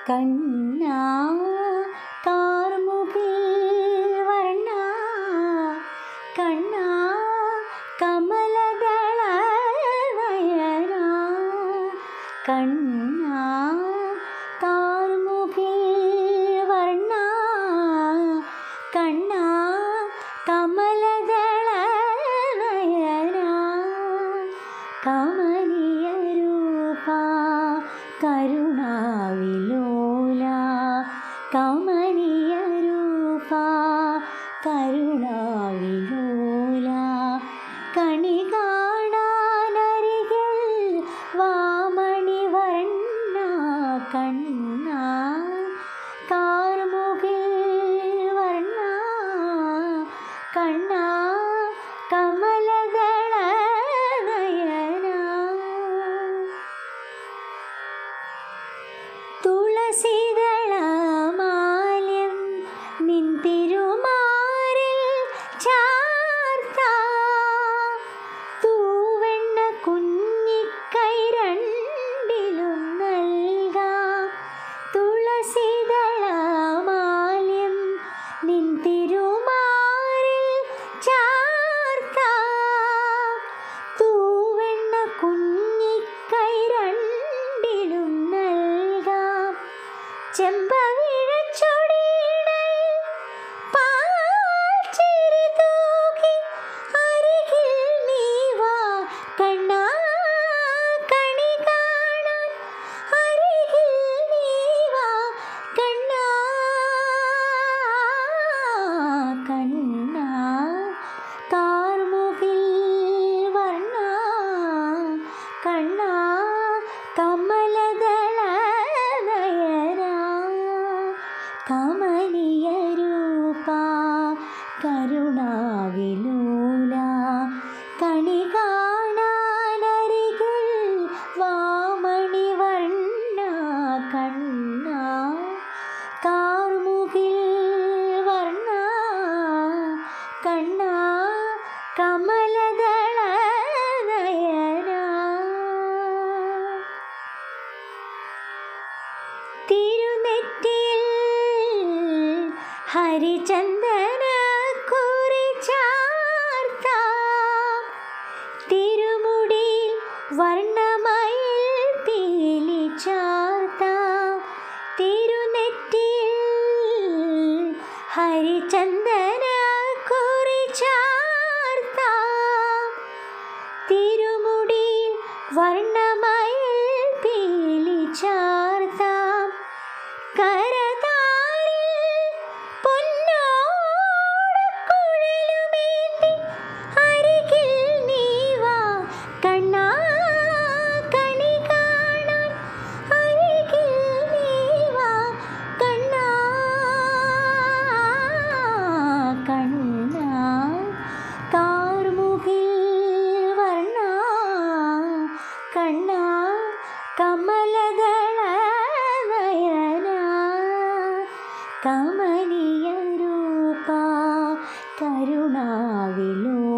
കണ്ണാ കാർമുകിൽ വർണ്ണ കണ്ണാ കമലദള നയന കണ്ണാ കാർമുകിൽ വർണ്ണ കണ്ണാ കമലദള നയന കമനീയ രൂപ കരുണാവിലോല കമനീയ രൂപ കരുണാവിലോല കണി കാണാനരികിൽ വാമണിവർണ്ണ കണ്ണാ കാർമുകിൽ വർണ്ണ കണ്ണാ കമലദള നയന തുളസിദളമാല്യം നിൻ തിരുമാറിൽ ചാർത്താം തൂവെണ്ണ കുഞ്ഞിക്കൈ രണ്ടിലും നൽകാം തുളസിദളമാല്യം നിൻ തിരുമാറിൽ ചാർത്താം തൂവെണ്ണ കുഞ്ഞിക്കൈ രണ്ടിലും നൽകാം ചെമ്പവിഴച്ചൊടിയിടയിൽ പാൽച്ചിരി തൂകി അരികിൽ നീ വാ കണ്ണാ കണി കാണാൻ അരികിൽ നീ വാ കണ്ണാ കണ്ണാ കാർമുകിൽ വർണ്ണ കണ്ണാ കമലദള നയന കമനീയ രൂപ കരുണാവിലോല കണി കാണാനരികിൽ വാമണിവർണ്ണ കണ്ണാ കാർമുകിൽ വർണ്ണ കണ്ണാ കമലദള നയന തിരുനെറ്റിയിൽ ഹരിചന്ദന കുറി ചാർത്താം തിരുമുടിയിൽ വർണ്ണമയിൽ പീലി ചാർത്താം തിരുനെറ്റിയിൽ ഹരിചന്ദന കുറി ചാർത്താം തിരുമുടിയിൽ വർണ്ണമയിൽ പീലി ചാർത്താം കരതാരിൽ പൊന്നോടക്കുഴലുമേന്തി അരികിൽ നീ വാ കണ്ണാ കണി കാണാൻ അരികിൽ നീ വാ കണ്ണാ കണ്ണാ കാർമുകിൽ വർണ്ണ കണ്ണാ കമലദള നയന കമനീയ രൂപ കരുണാവിലോ